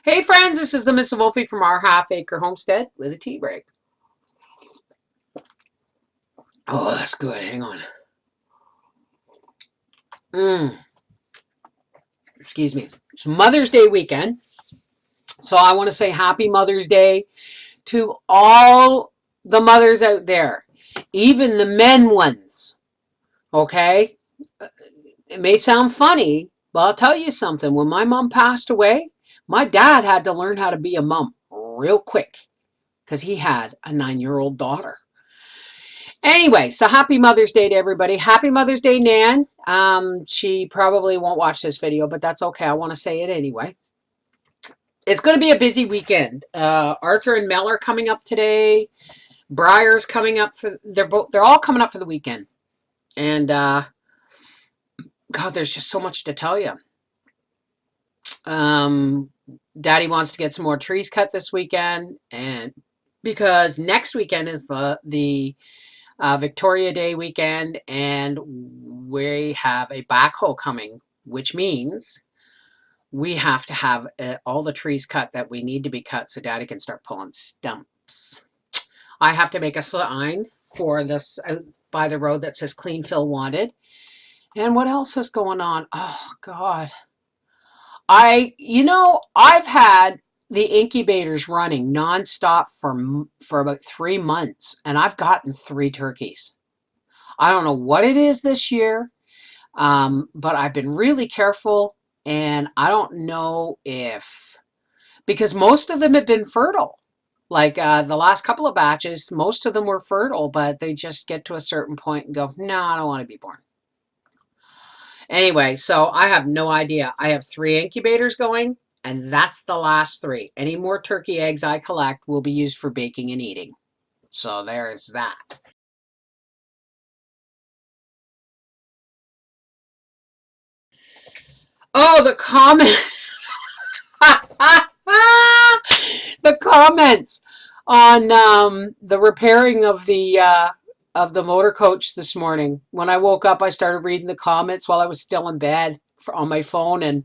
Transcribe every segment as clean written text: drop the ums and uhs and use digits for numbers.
Hey friends, this is the MrsVolfie from our half acre homestead with a tea break. Oh, that's good. Hang on. Excuse me. It's Mother's Day weekend. So I want to say happy Mother's Day to all the mothers out there, even the men ones. Okay? It may sound funny, but I'll tell you something. When my mom passed away, my dad had to learn how to be a mom real quick because he had a 9-year-old daughter. Anyway, so happy Mother's Day to everybody. Happy Mother's Day, Nan. She probably won't watch this video, but that's okay. I want to say it anyway. It's going to be a busy weekend. Arthur and Mel are coming up today. Briar's coming up for they're all coming up for the weekend. And God, there's just so much to tell you. Daddy wants to get some more trees cut this weekend, and because next weekend is the Victoria Day weekend, and we have a backhoe coming, which means we have to have all the trees cut that we need to be cut so Daddy can start pulling stumps. I have to make a sign for this out by the road that says clean fill wanted. And what else is going on? Oh, God. I've had the incubators running nonstop for about 3 months, and I've gotten 3 turkeys. I don't know what it is this year, but I've been really careful, and I don't know if, because most of them have been fertile. Like the last couple of batches, most of them were fertile, but they just get to a certain point and go, no, I don't want to be born. Anyway, so I have no idea. I have 3 incubators going, and that's the last 3. Any more turkey eggs I collect will be used for baking and eating. So there's that. Oh, the comment. The comments on the repairing of the motor coach this morning. When I woke up, I started reading the comments while I was still in bed on my phone, and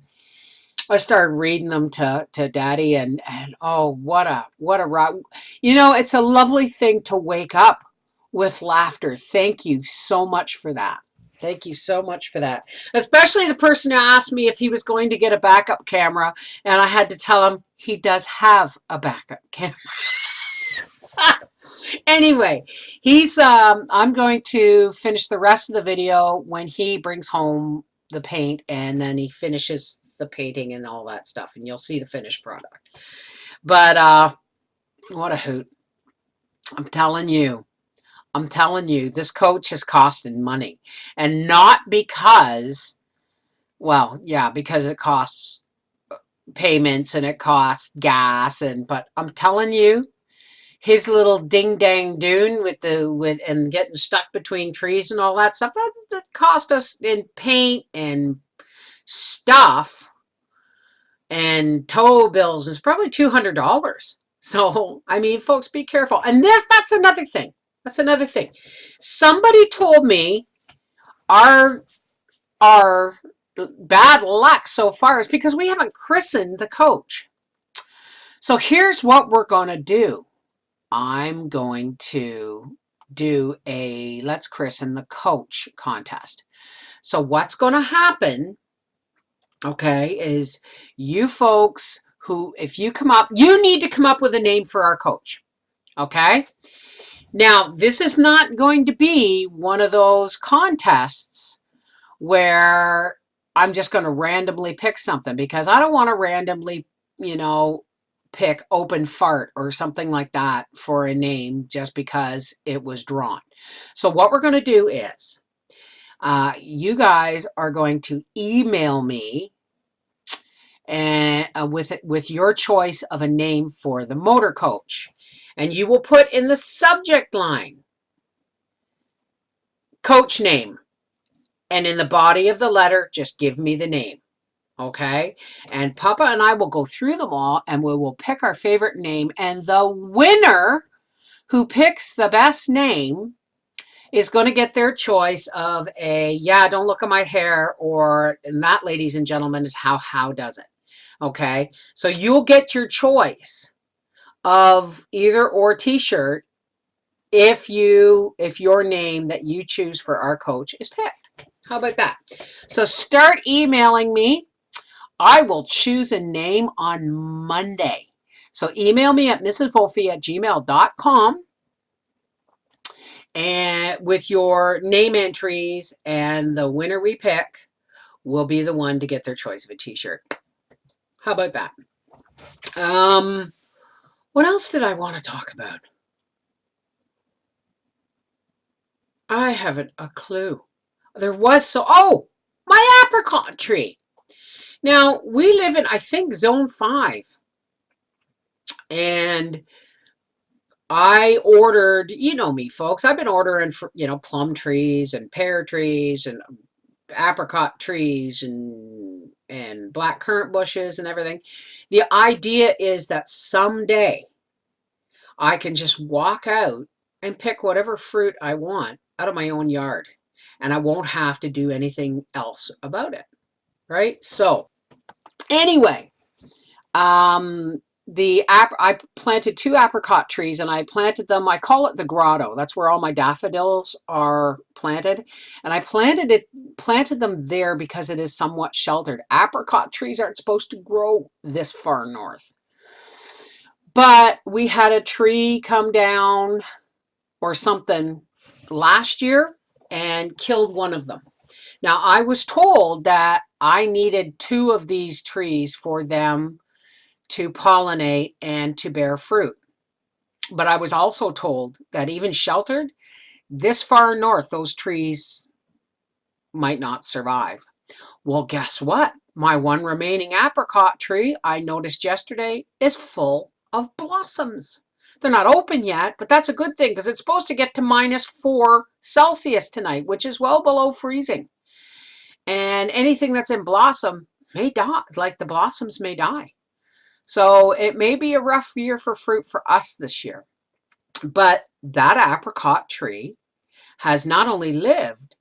I started reading them to Daddy, and oh, what a it's a lovely thing to wake up with laughter. Thank you so much for that. Thank you so much for that. Especially the person who asked me if he was going to get a backup camera, and I had to tell him he does have a backup camera. Anyway, I'm going to finish the rest of the video when he brings home the paint, and then he finishes the painting and all that stuff, and you'll see the finished product. But what a hoot. I'm telling you, this coach has costed money, and not because, well, yeah, because it costs payments and it costs gas, but I'm telling you, his little ding dang dune with and getting stuck between trees and all that stuff, that cost us in paint and stuff and tow bills. It's probably $200. So I mean, folks, be careful. And that's another thing. That's another thing. Somebody told me our bad luck so far is because we haven't christened the coach. So here's what we're going to do. I'm going to do a let's christen the coach contest. So what's going to happen, okay, is you folks who, if you come up, you need to come up with a name for our coach. Okay. Now, this is not going to be one of those contests where I'm just going to randomly pick something, because I don't want to randomly, pick open fart or something like that for a name just because it was drawn. So what we're going to do is you guys are going to email me and with your choice of a name for the motor coach, and you will put in the subject line coach name, and in the body of the letter just give me the name. Okay, and Papa and I will go through them all, and we will pick our favorite name, and the winner who picks the best name is going to get their choice of a, yeah, don't look at my hair, or, and that, ladies and gentlemen, is how does it. Okay, so you'll get your choice of either or t-shirt if your name that you choose for our coach is picked. How about that? So start emailing me. I will choose a name on Monday. So email me at mrsvolfie@gmail.com and with your name entries, and the winner we pick will be the one to get their choice of a t-shirt. How about that? What else did I want to talk about? I haven't a clue. There was my apricot tree. Now, we live in, I think, zone 5. And I ordered, you know me, folks, I've been ordering for, plum trees and pear trees and apricot trees and black currant bushes and everything. The idea is that someday I can just walk out and pick whatever fruit I want out of my own yard, and I won't have to do anything else about it, right? So anyway, I planted 2 apricot trees, and I planted them, I call it the grotto. That's where all my daffodils are planted. And I planted them there because it is somewhat sheltered. Apricot trees aren't supposed to grow this far north. But we had a tree come down or something last year and killed one of them. Now, I was told that I needed 2 of these trees for them to pollinate and to bear fruit. But I was also told that even sheltered, this far north, those trees might not survive. Well, guess what? My one remaining apricot tree, I noticed yesterday, is full of blossoms. They're not open yet, but that's a good thing because it's supposed to get to -4 Celsius tonight, which is well below freezing. And anything that's in blossom may die, like the blossoms may die. So it may be a rough year for fruit for us this year. But that apricot tree has not only lived,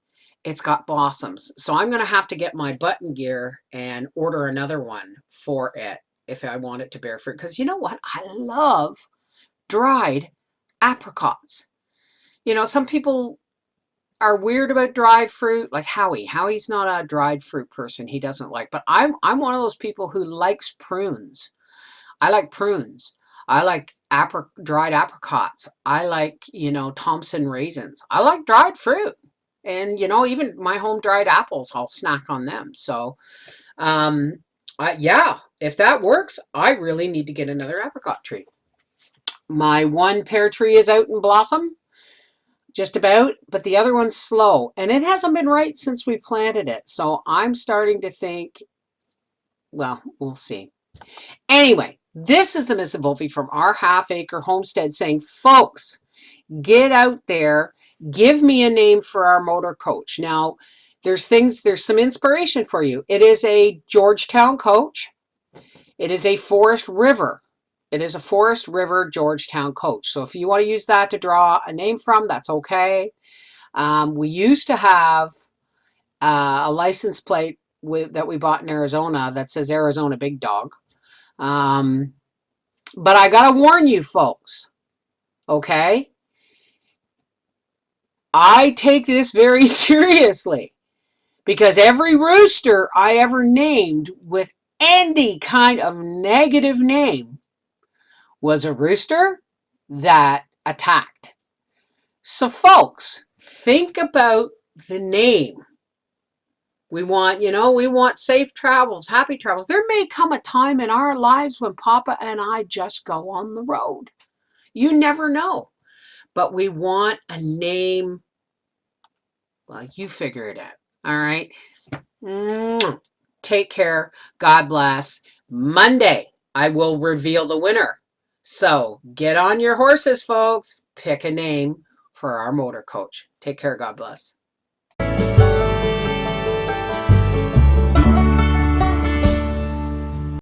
it's got blossoms. So I'm going to have to get my button gear and order another one for it if I want it to bear fruit. Because you know what? I love dried apricots. Some people are weird about dried fruit, like Howie. Howie's not a dried fruit person. He doesn't like, but I'm one of those people who likes prunes. I like prunes. I like dried apricots. I like, Thompson raisins. I like dried fruit. And, even my home dried apples, I'll snack on them. So, yeah, if that works, I really need to get another apricot tree. My one pear tree is out in blossom, just about, but the other one's slow. And it hasn't been right since we planted it. So I'm starting to think, well, we'll see. Anyway, this is the MrsVolfie from our half-acre homestead saying, folks, get out there, give me a name for our motor coach. Now, there's some inspiration for you. It is a Georgetown coach. It is a Forest River. It is a Forest River Georgetown coach. So if you want to use that to draw a name from, that's okay. We used to have a license plate that we bought in Arizona that says Arizona Big Dog. But I got to warn you folks, okay? I take this very seriously because every rooster I ever named with any kind of negative name was a rooster that attacked. So folks, think about the name. We want safe travels, happy travels. There may come a time in our lives when Papa and I just go on the road. You never know. But we want a name. Well, you figure it out. All right. Take care. God bless. Monday, I will reveal the winner. So get on your horses, folks. Pick a name for our motor coach. Take care. God bless.